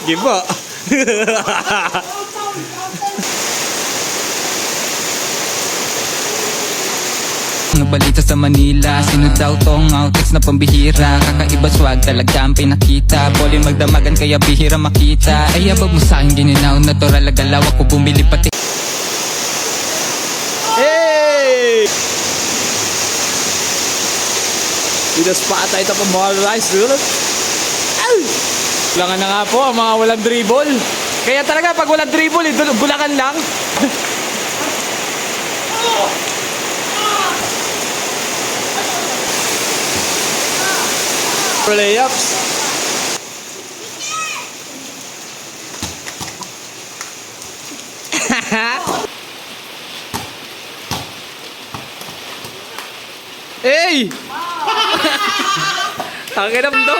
Giba. Ang balita sa Manila, sino daw tong outfits na pambihira? Kakaiba swag talaga ang pinakita. Boli magdamagan kaya bihira makita. Ay abag mo sa'kin gininaw, natural agalaw ako bumili pati. Hey! Pinaspata ito pa mga rice dulo. Ay! Kulangan na nga po ang mga walang dribble. Kaya talaga pag walang dribble, gulakan lang. Layups. Hey! Ang kinam to.